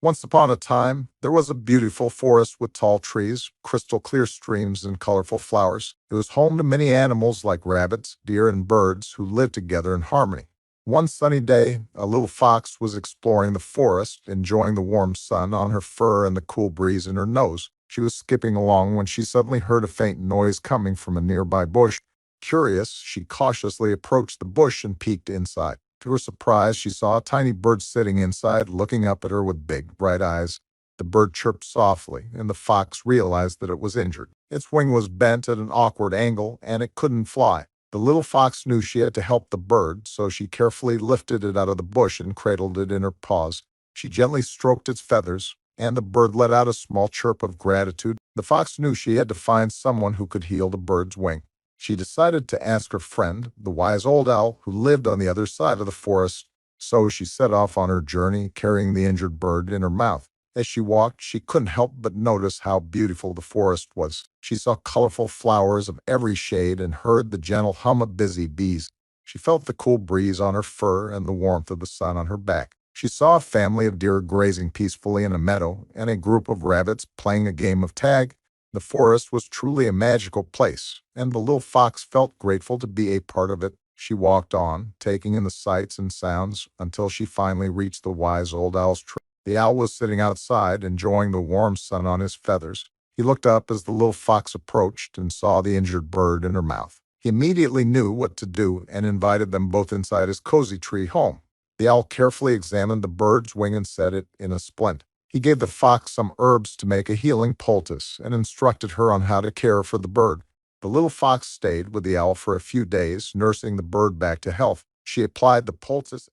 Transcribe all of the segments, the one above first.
Once upon a time, there was a beautiful forest with tall trees, crystal clear streams, and colorful flowers. It was home to many animals like rabbits, deer, and birds who lived together in harmony. One sunny day, a little fox was exploring the forest, enjoying the warm sun on her fur and the cool breeze in her nose. She was skipping along when she suddenly heard a faint noise coming from a nearby bush. Curious, she cautiously approached the bush and peeked inside. To her surprise, she saw a tiny bird sitting inside, looking up at her with big, bright eyes. The bird chirped softly, and the fox realized that it was injured. Its wing was bent at an awkward angle, and it couldn't fly. The little fox knew she had to help the bird, so she carefully lifted it out of the bush and cradled it in her paws. She gently stroked its feathers, and the bird let out a small chirp of gratitude. The fox knew she had to find someone who could heal the bird's wing. She decided to ask her friend, the wise old owl, who lived on the other side of the forest. So she set off on her journey, carrying the injured bird in her mouth. As she walked, she couldn't help but notice how beautiful the forest was. She saw colorful flowers of every shade and heard the gentle hum of busy bees. She felt the cool breeze on her fur and the warmth of the sun on her back. She saw a family of deer grazing peacefully in a meadow and a group of rabbits playing a game of tag. The forest was truly a magical place, and the little fox felt grateful to be a part of it. She walked on, taking in the sights and sounds, until she finally reached the wise old owl's tree. The owl was sitting outside, enjoying the warm sun on his feathers. He looked up as the little fox approached and saw the injured bird in her mouth. He immediately knew what to do and invited them both inside his cozy tree home. The owl carefully examined the bird's wing and set it in a splint. He gave the fox some herbs to make a healing poultice and instructed her on how to care for the bird. The little fox stayed with the owl for a few days, nursing the bird back to health. She applied the poultice.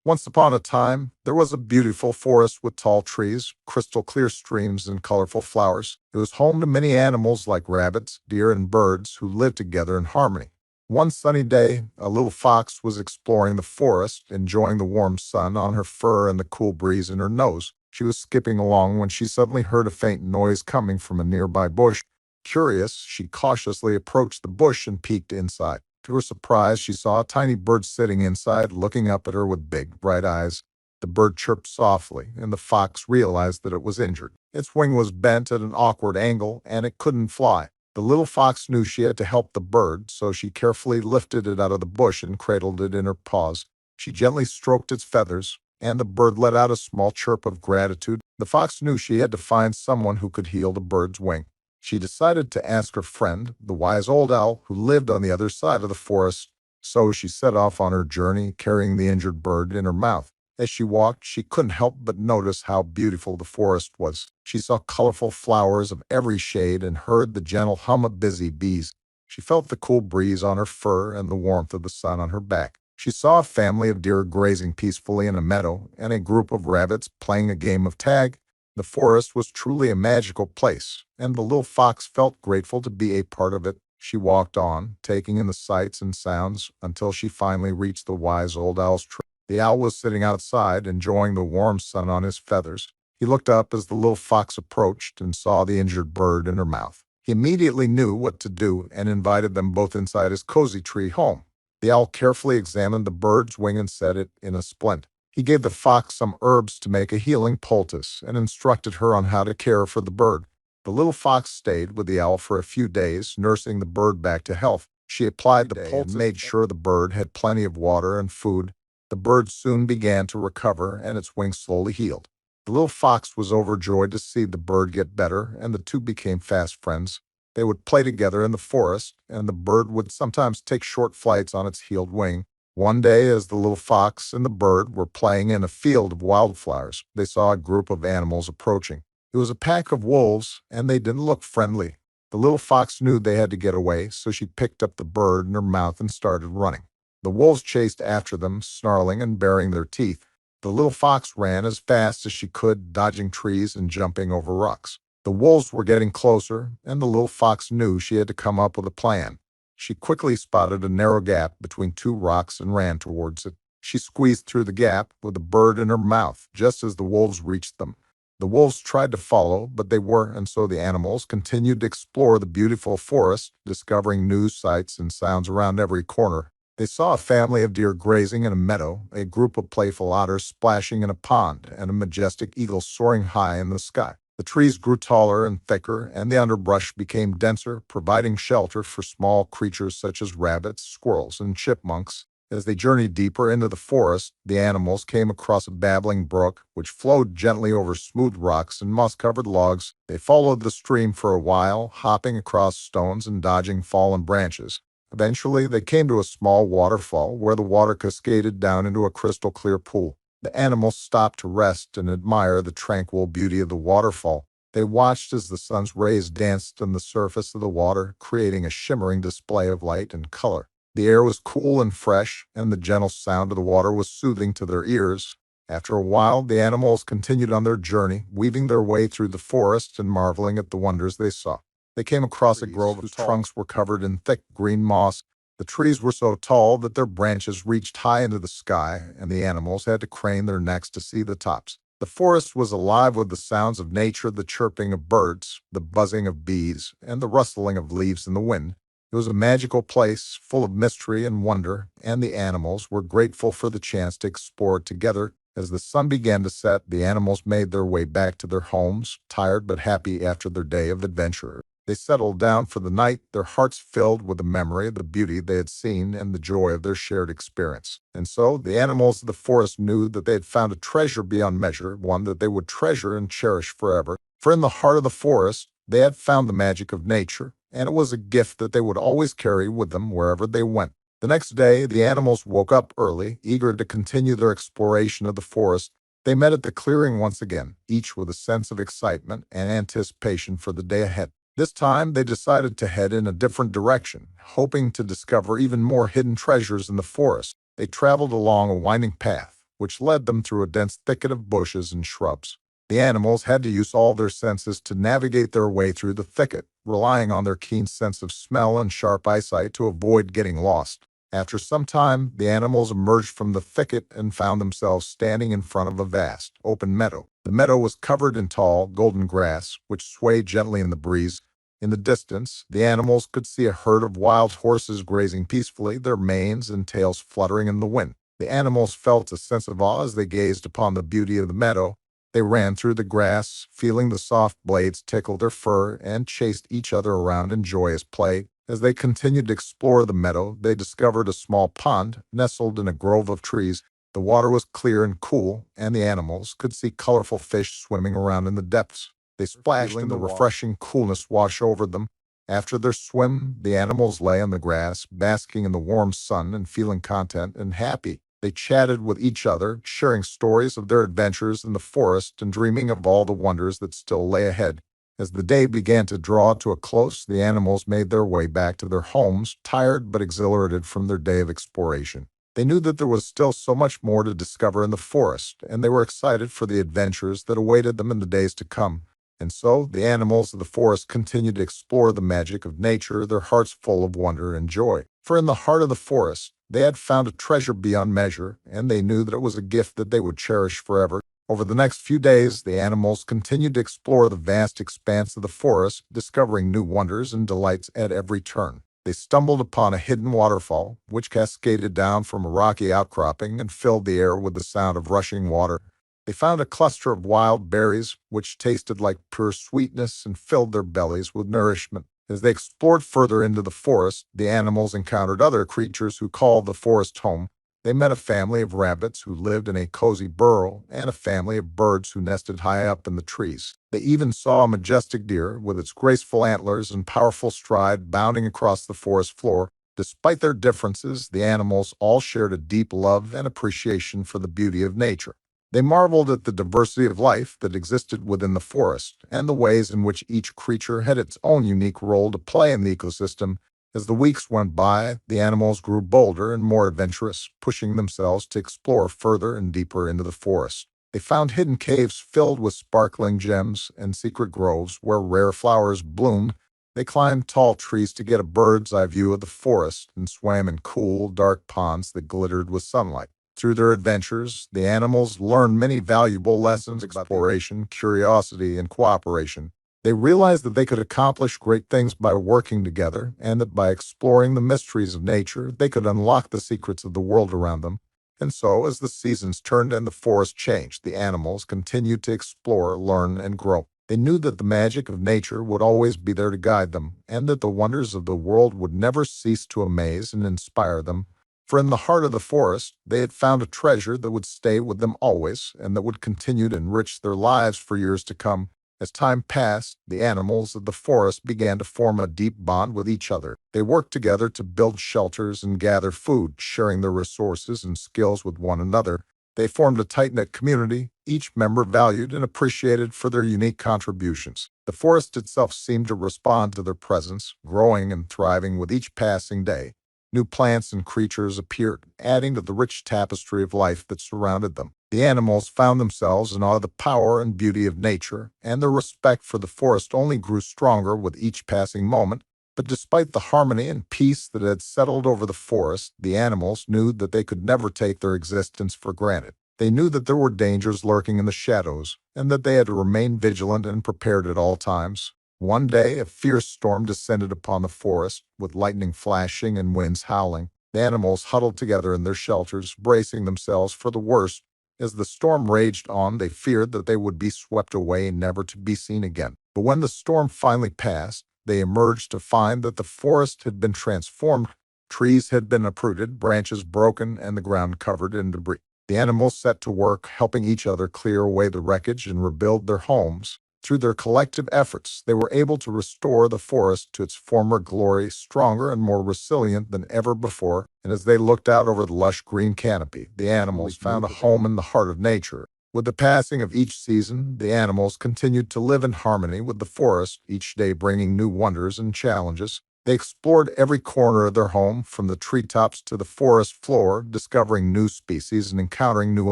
Once upon a time, there was a beautiful forest with tall trees, crystal clear streams, and colorful flowers. It was home to many animals like rabbits, deer, and birds who lived together in harmony. One sunny day, a little fox was exploring the forest, enjoying the warm sun on her fur and the cool breeze in her nose. She was skipping along when she suddenly heard a faint noise coming from a nearby bush. Curious, she cautiously approached the bush and peeked inside. To her surprise, she saw a tiny bird sitting inside, looking up at her with big, bright eyes. The bird chirped softly, and the fox realized that it was injured. Its wing was bent at an awkward angle, and it couldn't fly. The little fox knew she had to help the bird, so she carefully lifted it out of the bush and cradled it in her paws. She gently stroked its feathers, and the bird let out a small chirp of gratitude. The fox knew she had to find someone who could heal the bird's wing. She decided to ask her friend, the wise old owl, who lived on the other side of the forest. So she set off on her journey, carrying the injured bird in her mouth. As she walked, she couldn't help but notice how beautiful the forest was. She saw colorful flowers of every shade and heard the gentle hum of busy bees. She felt the cool breeze on her fur and the warmth of the sun on her back. She saw a family of deer grazing peacefully in a meadow and a group of rabbits playing a game of tag. The forest was truly a magical place, and the little fox felt grateful to be a part of it. She walked on, taking in the sights and sounds, until she finally reached the wise old owl's tree. The owl was sitting outside, enjoying the warm sun on his feathers. He looked up as the little fox approached and saw the injured bird in her mouth. He immediately knew what to do and invited them both inside his cozy tree home. The owl carefully examined the bird's wing and set it in a splint. He gave the fox some herbs to make a healing poultice and instructed her on how to care for the bird. The little fox stayed with the owl for a few days, nursing the bird back to health. She applied the poultice and made sure the bird had plenty of water and food. The bird soon began to recover, and its wings slowly healed. The little fox was overjoyed to see the bird get better, and the two became fast friends. They would play together in the forest, and the bird would sometimes take short flights on its healed wing. One day, as the little fox and the bird were playing in a field of wildflowers, they saw a group of animals approaching. It was a pack of wolves, and they didn't look friendly. The little fox knew they had to get away, so she picked up the bird in her mouth and started running. The wolves chased after them, snarling and baring their teeth. The little fox ran as fast as she could, dodging trees and jumping over rocks. The wolves were getting closer, and the little fox knew she had to come up with a plan. She quickly spotted a narrow gap between two rocks and ran towards it. She squeezed through the gap with the bird in her mouth just as the wolves reached them. The wolves tried to follow, but they weren't, and so the animals continued to explore the beautiful forest, discovering new sights and sounds around every corner. They saw a family of deer grazing in a meadow, a group of playful otters splashing in a pond, and a majestic eagle soaring high in the sky. The trees grew taller and thicker, and the underbrush became denser, providing shelter for small creatures such as rabbits, squirrels, and chipmunks. As they journeyed deeper into the forest, the animals came across a babbling brook, which flowed gently over smooth rocks and moss-covered logs. They followed the stream for a while, hopping across stones and dodging fallen branches. Eventually, they came to a small waterfall where the water cascaded down into a crystal-clear pool. The animals stopped to rest and admire the tranquil beauty of the waterfall. They watched as the sun's rays danced on the surface of the water, creating a shimmering display of light and color. The air was cool and fresh, and the gentle sound of the water was soothing to their ears. After a while, the animals continued on their journey, weaving their way through the forest and marveling at the wonders they saw. They came across a grove whose trunks were covered in thick green moss. The trees were so tall that their branches reached high into the sky, and the animals had to crane their necks to see the tops. The forest was alive with the sounds of nature, the chirping of birds, the buzzing of bees, and the rustling of leaves in the wind. It was a magical place, full of mystery and wonder, and the animals were grateful for the chance to explore it together. As the sun began to set, the animals made their way back to their homes, tired but happy after their day of adventure. They settled down for the night, their hearts filled with the memory of the beauty they had seen and the joy of their shared experience. And so the animals of the forest knew that they had found a treasure beyond measure, one that they would treasure and cherish forever. For in the heart of the forest, they had found the magic of nature, and it was a gift that they would always carry with them wherever they went. The next day, the animals woke up early, eager to continue their exploration of the forest. They met at the clearing once again, each with a sense of excitement and anticipation for the day ahead. This time, they decided to head in a different direction, hoping to discover even more hidden treasures in the forest. They traveled along a winding path, which led them through a dense thicket of bushes and shrubs. The animals had to use all their senses to navigate their way through the thicket, relying on their keen sense of smell and sharp eyesight to avoid getting lost. After some time, the animals emerged from the thicket and found themselves standing in front of a vast, open meadow. The meadow was covered in tall, golden grass, which swayed gently in the breeze. In the distance, the animals could see a herd of wild horses grazing peacefully, their manes and tails fluttering in the wind. The animals felt a sense of awe as they gazed upon the beauty of the meadow. They ran through the grass, feeling the soft blades tickle their fur, and chased each other around in joyous play. As they continued to explore the meadow, they discovered a small pond nestled in a grove of trees. The water was clear and cool, and the animals could see colorful fish swimming around in the depths. They splashed in the refreshing coolness wash over them. After their swim, the animals lay on the grass, basking in the warm sun and feeling content and happy. They chatted with each other, sharing stories of their adventures in the forest and dreaming of all the wonders that still lay ahead. As the day began to draw to a close, the animals made their way back to their homes, tired but exhilarated from their day of exploration. They knew that there was still so much more to discover in the forest, and they were excited for the adventures that awaited them in the days to come. And so the animals of the forest continued to explore the magic of nature, their hearts full of wonder and joy. For in the heart of the forest, they had found a treasure beyond measure, and they knew that it was a gift that they would cherish forever. Over the next few days, the animals continued to explore the vast expanse of the forest, discovering new wonders and delights at every turn. They stumbled upon a hidden waterfall, which cascaded down from a rocky outcropping and filled the air with the sound of rushing water. They found a cluster of wild berries, which tasted like pure sweetness and filled their bellies with nourishment. As they explored further into the forest, the animals encountered other creatures who called the forest home. They met a family of rabbits who lived in a cozy burrow and a family of birds who nested high up in the trees. They even saw a majestic deer with its graceful antlers and powerful stride bounding across the forest floor. Despite their differences, the animals all shared a deep love and appreciation for the beauty of nature. They marveled at the diversity of life that existed within the forest and the ways in which each creature had its own unique role to play in the ecosystem. As the weeks went by, the animals grew bolder and more adventurous, pushing themselves to explore further and deeper into the forest. They found hidden caves filled with sparkling gems and secret groves where rare flowers bloomed. They climbed tall trees to get a bird's eye view of the forest and swam in cool, dark ponds that glittered with sunlight. Through their adventures, the animals learned many valuable lessons about exploration, curiosity, and cooperation. They realized that they could accomplish great things by working together, and that by exploring the mysteries of nature, they could unlock the secrets of the world around them. And so, as the seasons turned and the forest changed, the animals continued to explore, learn, and grow. They knew that the magic of nature would always be there to guide them, and that the wonders of the world would never cease to amaze and inspire them. For in the heart of the forest, they had found a treasure that would stay with them always, and that would continue to enrich their lives for years to come. As time passed, the animals of the forest began to form a deep bond with each other. They worked together to build shelters and gather food, sharing their resources and skills with one another. They formed a tight-knit community, each member valued and appreciated for their unique contributions. The forest itself seemed to respond to their presence, growing and thriving with each passing day. New plants and creatures appeared, adding to the rich tapestry of life that surrounded them. The animals found themselves in awe of the power and beauty of nature, and their respect for the forest only grew stronger with each passing moment. But despite the harmony and peace that had settled over the forest, the animals knew that they could never take their existence for granted. They knew that there were dangers lurking in the shadows, and that they had to remain vigilant and prepared at all times. One day, a fierce storm descended upon the forest, with lightning flashing and winds howling. The animals huddled together in their shelters, bracing themselves for the worst. As the storm raged on, they feared that they would be swept away, never to be seen again. But when the storm finally passed, they emerged to find that the forest had been transformed. Trees had been uprooted, branches broken, and the ground covered in debris. The animals set to work, helping each other clear away the wreckage and rebuild their homes. Through their collective efforts, they were able to restore the forest to its former glory, stronger and more resilient than ever before. And as they looked out over the lush green canopy, the animals found a home in the heart of nature. With the passing of each season, the animals continued to live in harmony with the forest, each day bringing new wonders and challenges. They explored every corner of their home, from the treetops to the forest floor, discovering new species and encountering new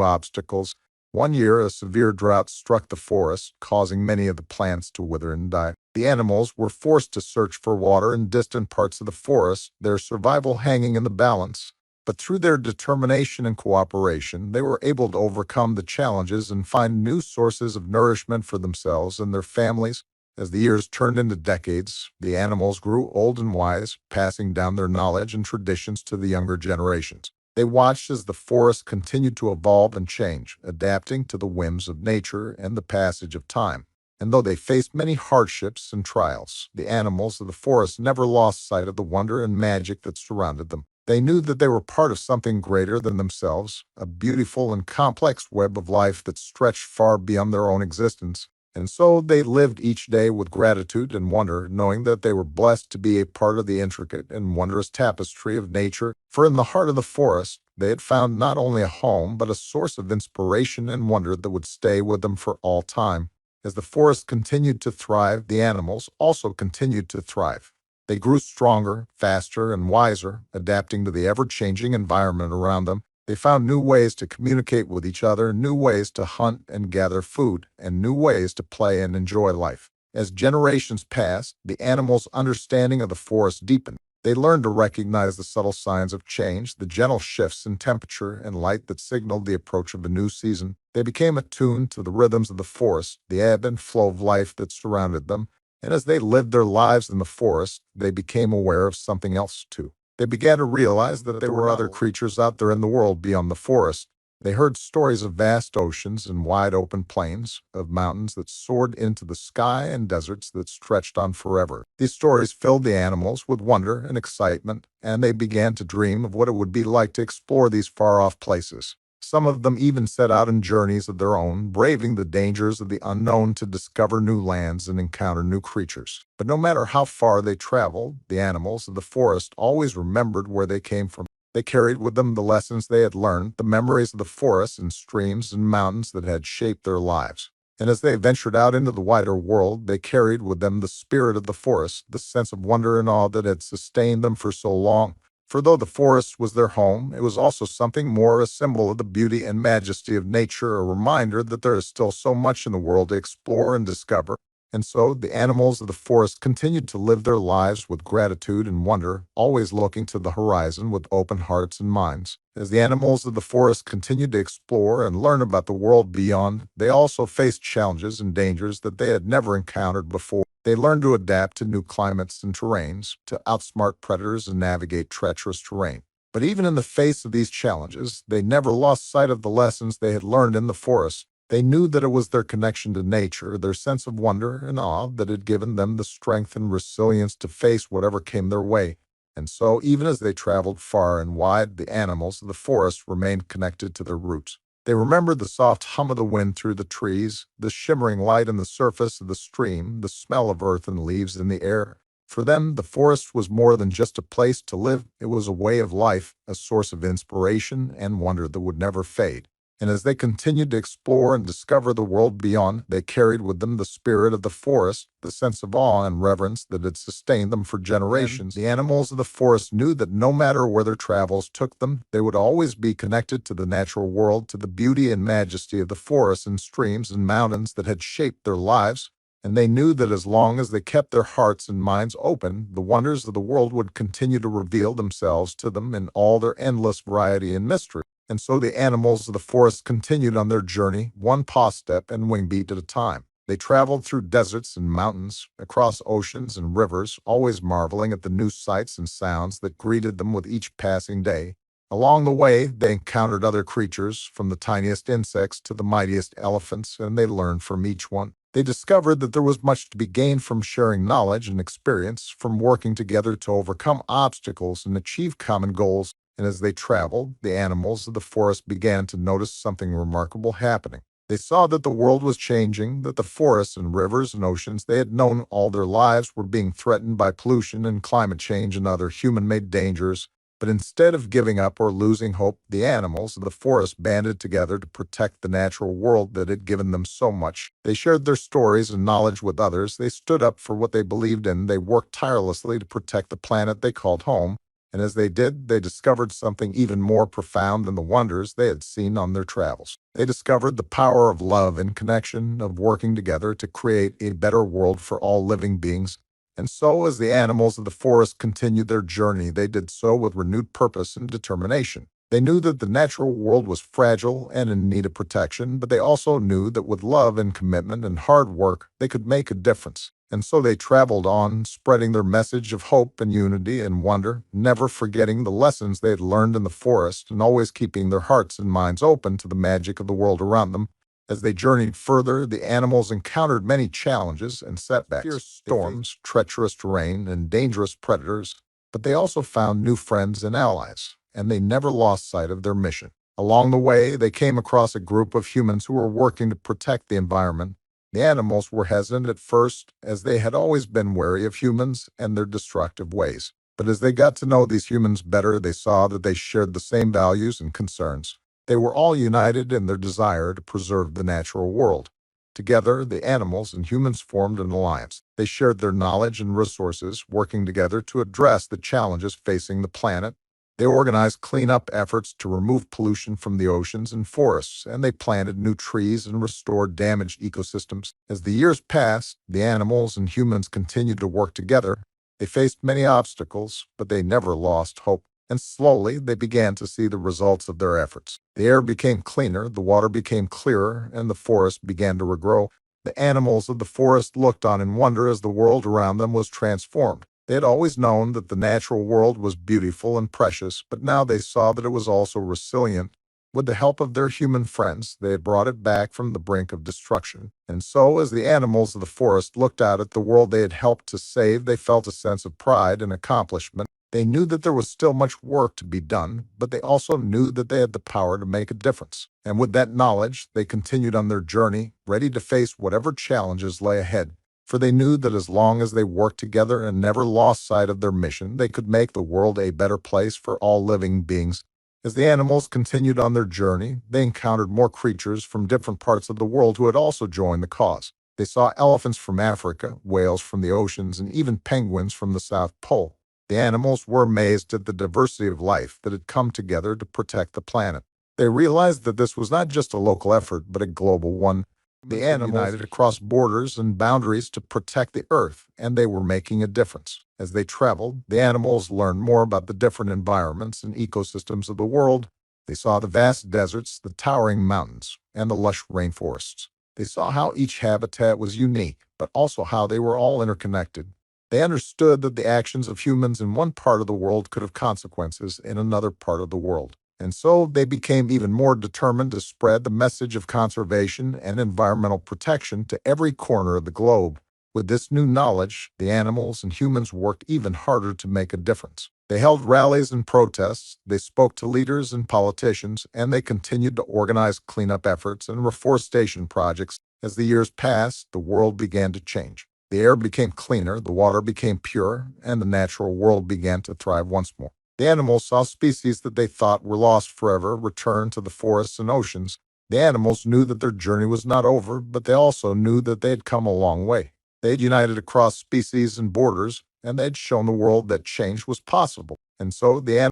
obstacles. One year, a severe drought struck the forest, causing many of the plants to wither and die. The animals were forced to search for water in distant parts of the forest, their survival hanging in the balance. But through their determination and cooperation, they were able to overcome the challenges and find new sources of nourishment for themselves and their families. As the years turned into decades, the animals grew old and wise, passing down their knowledge and traditions to the younger generations. They watched as the forest continued to evolve and change, adapting to the whims of nature and the passage of time. And though they faced many hardships and trials, the animals of the forest never lost sight of the wonder and magic that surrounded them. They knew that they were part of something greater than themselves, a beautiful and complex web of life that stretched far beyond their own existence. And so they lived each day with gratitude and wonder, knowing that they were blessed to be a part of the intricate and wondrous tapestry of nature. For in the heart of the forest, they had found not only a home, but a source of inspiration and wonder that would stay with them for all time. As the forest continued to thrive, the animals also continued to thrive. They grew stronger, faster, and wiser, adapting to the ever-changing environment around them. They found new ways to communicate with each other, new ways to hunt and gather food, and new ways to play and enjoy life. As generations passed, the animals' understanding of the forest deepened. They learned to recognize the subtle signs of change, the gentle shifts in temperature and light that signaled the approach of a new season. They became attuned to the rhythms of the forest, the ebb and flow of life that surrounded them. And as they lived their lives in the forest, they became aware of something else too. They began to realize that there were other creatures out there in the world beyond the forest. They heard stories of vast oceans and wide open plains, of mountains that soared into the sky and deserts that stretched on forever. These stories filled the animals with wonder and excitement, and they began to dream of what it would be like to explore these far-off places. Some of them even set out on journeys of their own, braving the dangers of the unknown to discover new lands and encounter new creatures. But no matter how far they traveled, the animals of the forest always remembered where they came from. They carried with them the lessons they had learned, the memories of the forests and streams and mountains that had shaped their lives. And as they ventured out into the wider world, they carried with them the spirit of the forest, the sense of wonder and awe that had sustained them for so long. For though the forest was their home, it was also something more, a symbol of the beauty and majesty of nature, a reminder that there is still so much in the world to explore and discover. And so the animals of the forest continued to live their lives with gratitude and wonder, always looking to the horizon with open hearts and minds. As the animals of the forest continued to explore and learn about the world beyond, they also faced challenges and dangers that they had never encountered before. They learned to adapt to new climates and terrains, to outsmart predators and navigate treacherous terrain. But even in the face of these challenges, they never lost sight of the lessons they had learned in the forest. They knew that it was their connection to nature, their sense of wonder and awe, that had given them the strength and resilience to face whatever came their way. And so, even as they traveled far and wide, the animals of the forest remained connected to their roots. They remembered the soft hum of the wind through the trees, the shimmering light on the surface of the stream, the smell of earth and leaves in the air. For them, the forest was more than just a place to live. It was a way of life, a source of inspiration and wonder that would never fade. And as they continued to explore and discover the world beyond, they carried with them the spirit of the forest, the sense of awe and reverence that had sustained them for generations. The animals of the forest knew that no matter where their travels took them, they would always be connected to the natural world, to the beauty and majesty of the forests and streams and mountains that had shaped their lives. And they knew that as long as they kept their hearts and minds open, the wonders of the world would continue to reveal themselves to them in all their endless variety and mystery. And so the animals of the forest continued on their journey, one paw step and wing beat at a time. They traveled through deserts and mountains, across oceans and rivers, always marveling at the new sights and sounds that greeted them with each passing day. Along the way, they encountered other creatures, from the tiniest insects to the mightiest elephants, and they learned from each one. They discovered that there was much to be gained from sharing knowledge and experience, from working together to overcome obstacles and achieve common goals. And as they traveled, the animals of the forest began to notice something remarkable happening. They saw that the world was changing, that the forests and rivers and oceans they had known all their lives were being threatened by pollution and climate change and other human-made dangers. But instead of giving up or losing hope, the animals of the forest banded together to protect the natural world that had given them so much. They shared their stories and knowledge with others. They stood up for what they believed in. They worked tirelessly to protect the planet they called home. And as they did, they discovered something even more profound than the wonders they had seen on their travels. They discovered the power of love and connection, of working together to create a better world for all living beings. And so, as the animals of the forest continued their journey, they did so with renewed purpose and determination. They knew that the natural world was fragile and in need of protection, but they also knew that with love and commitment and hard work, they could make a difference. And so they traveled on, spreading their message of hope and unity and wonder, never forgetting the lessons they had learned in the forest and always keeping their hearts and minds open to the magic of the world around them. As they journeyed further, the animals encountered many challenges and setbacks, fierce storms, treacherous terrain, and dangerous predators, but they also found new friends and allies, and they never lost sight of their mission. Along the way, they came across a group of humans who were working to protect the environment. The animals were hesitant at first, as they had always been wary of humans and their destructive ways. But as they got to know these humans better, they saw that they shared the same values and concerns. They were all united in their desire to preserve the natural world. Together, the animals and humans formed an alliance. They shared their knowledge and resources, working together to address the challenges facing the planet. They organized cleanup efforts to remove pollution from the oceans and forests, and they planted new trees and restored damaged ecosystems. As the years passed, the animals and humans continued to work together. They faced many obstacles, but they never lost hope. And slowly, they began to see the results of their efforts. The air became cleaner, the water became clearer, and the forest began to regrow. The animals of the forest looked on in wonder as the world around them was transformed. They had always known that the natural world was beautiful and precious, but now they saw that it was also resilient. With the help of their human friends, they had brought it back from the brink of destruction. And so, as the animals of the forest looked out at the world they had helped to save, they felt a sense of pride and accomplishment. They knew that there was still much work to be done, but they also knew that they had the power to make a difference. And with that knowledge, they continued on their journey, ready to face whatever challenges lay ahead. For they knew that as long as they worked together and never lost sight of their mission, they could make the world a better place for all living beings. As the animals continued on their journey, they encountered more creatures from different parts of the world who had also joined the cause. They saw elephants from Africa, whales from the oceans, and even penguins from the South Pole. The animals were amazed at the diversity of life that had come together to protect the planet. They realized that this was not just a local effort, but a global one. The animals united across borders and boundaries to protect the earth, and they were making a difference. As they traveled, the animals learned more about the different environments and ecosystems of the world. They saw the vast deserts, the towering mountains, and the lush rainforests. They saw how each habitat was unique, but also how they were all interconnected. They understood that the actions of humans in one part of the world could have consequences in another part of the world. And so they became even more determined to spread the message of conservation and environmental protection to every corner of the globe. With this new knowledge, the animals and humans worked even harder to make a difference. They held rallies and protests, they spoke to leaders and politicians, and they continued to organize cleanup efforts and reforestation projects. As the years passed, the world began to change. The air became cleaner, the water became pure, and the natural world began to thrive once more. The animals saw species that they thought were lost forever return to the forests and oceans. The animals knew that their journey was not over, but they also knew that they had come a long way. They had united across species and borders, and they had shown the world that change was possible. And so the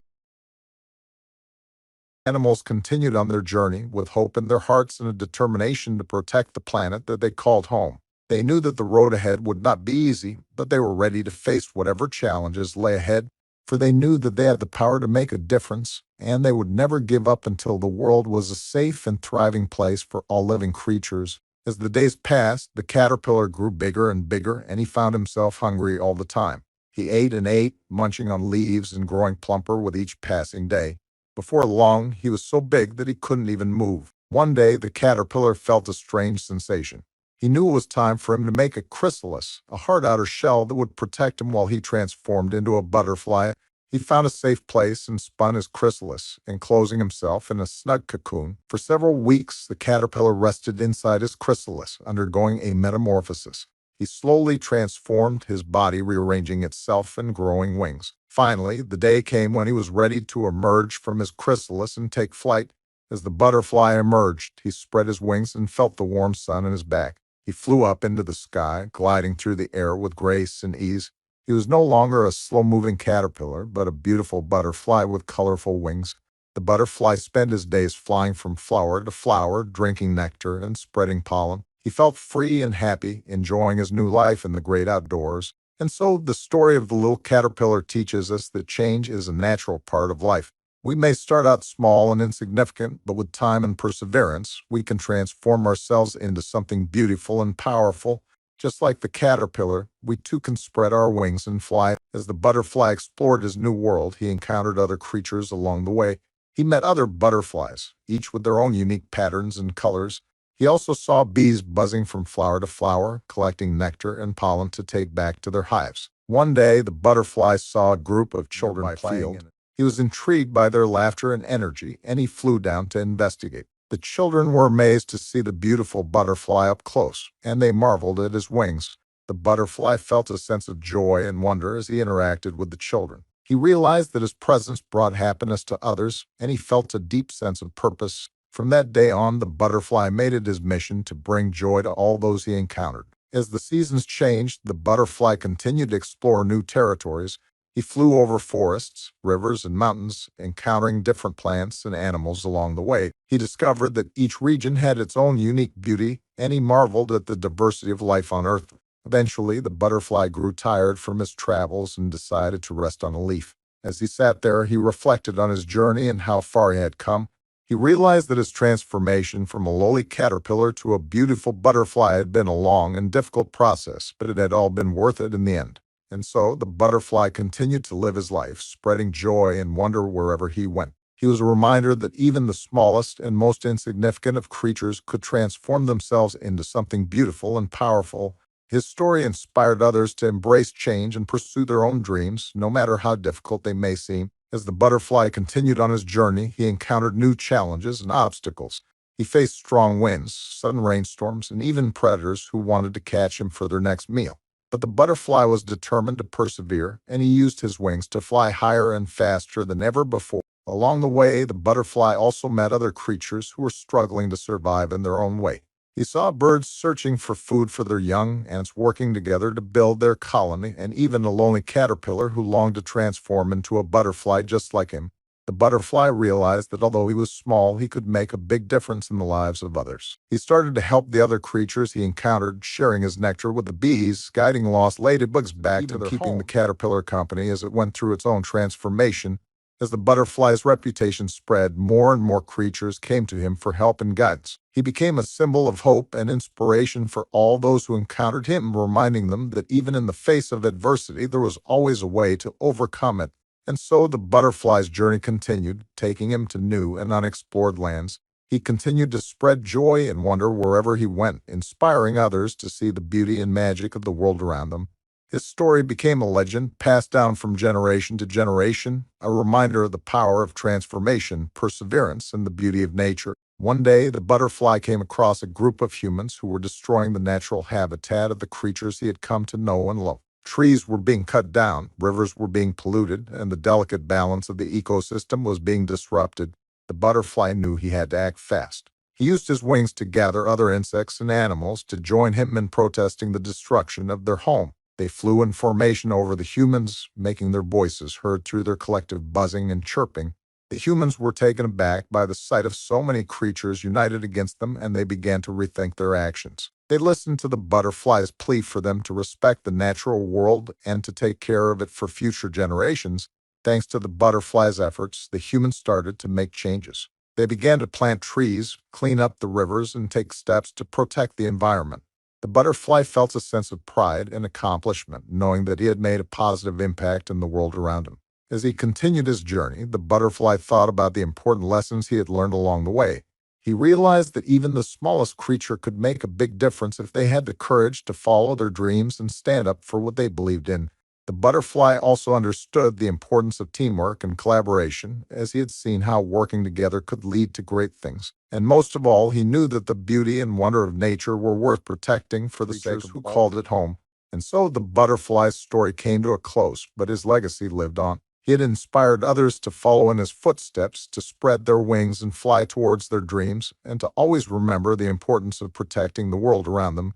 animals continued on their journey with hope in their hearts and a determination to protect the planet that they called home. They knew that the road ahead would not be easy, but they were ready to face whatever challenges lay ahead, for they knew that they had the power to make a difference, and they would never give up until the world was a safe and thriving place for all living creatures. As the days passed, the caterpillar grew bigger and bigger, and he found himself hungry all the time. He ate and ate, munching on leaves and growing plumper with each passing day. Before long, he was so big that he couldn't even move. One day, the caterpillar felt a strange sensation. He knew it was time for him to make a chrysalis, a hard outer shell that would protect him while he transformed into a butterfly. He found a safe place and spun his chrysalis, enclosing himself in a snug cocoon. For several weeks, the caterpillar rested inside his chrysalis, undergoing a metamorphosis. He slowly transformed, his body rearranging itself and growing wings. Finally, the day came when he was ready to emerge from his chrysalis and take flight. As the butterfly emerged, he spread his wings and felt the warm sun on his back. He flew up into the sky, gliding through the air with grace and ease. He was no longer a slow-moving caterpillar, but a beautiful butterfly with colorful wings. The butterfly spent his days flying from flower to flower, drinking nectar and spreading pollen. He felt free and happy, enjoying his new life in the great outdoors. And so the story of the little caterpillar teaches us that change is a natural part of life. We may start out small and insignificant, but with time and perseverance, we can transform ourselves into something beautiful and powerful. Just like the caterpillar, we too can spread our wings and fly. As the butterfly explored his new world, he encountered other creatures along the way. He met other butterflies, each with their own unique patterns and colors. He also saw bees buzzing from flower to flower, collecting nectar and pollen to take back to their hives. One day, the butterfly saw a group of children playing. He was intrigued by their laughter and energy, and he flew down to investigate. The children were amazed to see the beautiful butterfly up close, and they marveled at his wings. The butterfly felt a sense of joy and wonder as he interacted with the children. He realized that his presence brought happiness to others, and he felt a deep sense of purpose. From that day on, the butterfly made it his mission to bring joy to all those he encountered. As the seasons changed, the butterfly continued to explore new territories. He flew over forests, rivers, and mountains, encountering different plants and animals along the way. He discovered that each region had its own unique beauty, and he marveled at the diversity of life on Earth. Eventually, the butterfly grew tired from his travels and decided to rest on a leaf. As he sat there, he reflected on his journey and how far he had come. He realized that his transformation from a lowly caterpillar to a beautiful butterfly had been a long and difficult process, but it had all been worth it in the end. And so the butterfly continued to live his life, spreading joy and wonder wherever he went. He was a reminder that even the smallest and most insignificant of creatures could transform themselves into something beautiful and powerful. His story inspired others to embrace change and pursue their own dreams, no matter how difficult they may seem. As the butterfly continued on his journey, he encountered new challenges and obstacles. He faced strong winds, sudden rainstorms, and even predators who wanted to catch him for their next meal. But the butterfly was determined to persevere, and he used his wings to fly higher and faster than ever before. Along the way, the butterfly also met other creatures who were struggling to survive in their own way. He saw birds searching for food for their young, ants working together to build their colony, and even a lonely caterpillar who longed to transform into a butterfly just like him. The butterfly realized that although he was small, he could make a big difference in the lives of others. He started to help the other creatures he encountered, sharing his nectar with the bees, guiding lost ladybugs back to their keeping home. The caterpillar company as it went through its own transformation. As the butterfly's reputation spread, more and more creatures came to him for help and guidance. He became a symbol of hope and inspiration for all those who encountered him, reminding them that even in the face of adversity, there was always a way to overcome it. And so the butterfly's journey continued, taking him to new and unexplored lands. He continued to spread joy and wonder wherever he went, inspiring others to see the beauty and magic of the world around them. His story became a legend, passed down from generation to generation, a reminder of the power of transformation, perseverance, and the beauty of nature. One day, the butterfly came across a group of humans who were destroying the natural habitat of the creatures he had come to know and love. Trees were being cut down, rivers were being polluted, and the delicate balance of the ecosystem was being disrupted. The butterfly knew he had to act fast. He used his wings to gather other insects and animals to join him in protesting the destruction of their home. They flew in formation over the humans, making their voices heard through their collective buzzing and chirping. The humans were taken aback by the sight of so many creatures united against them, and they began to rethink their actions. They listened to the butterfly's plea for them to respect the natural world and to take care of it for future generations. Thanks to the butterfly's efforts, the humans started to make changes. They began to plant trees, clean up the rivers, and take steps to protect the environment. The butterfly felt a sense of pride and accomplishment, knowing that he had made a positive impact in the world around him. As he continued his journey, the butterfly thought about the important lessons he had learned along the way. He realized that even the smallest creature could make a big difference if they had the courage to follow their dreams and stand up for what they believed in. The butterfly also understood the importance of teamwork and collaboration, as he had seen how working together could lead to great things. And most of all, he knew that the beauty and wonder of nature were worth protecting for the sake of who called it home. And so the butterfly's story came to a close, but his legacy lived on. He had inspired others to follow in his footsteps, to spread their wings and fly towards their dreams, and to always remember the importance of protecting the world around them.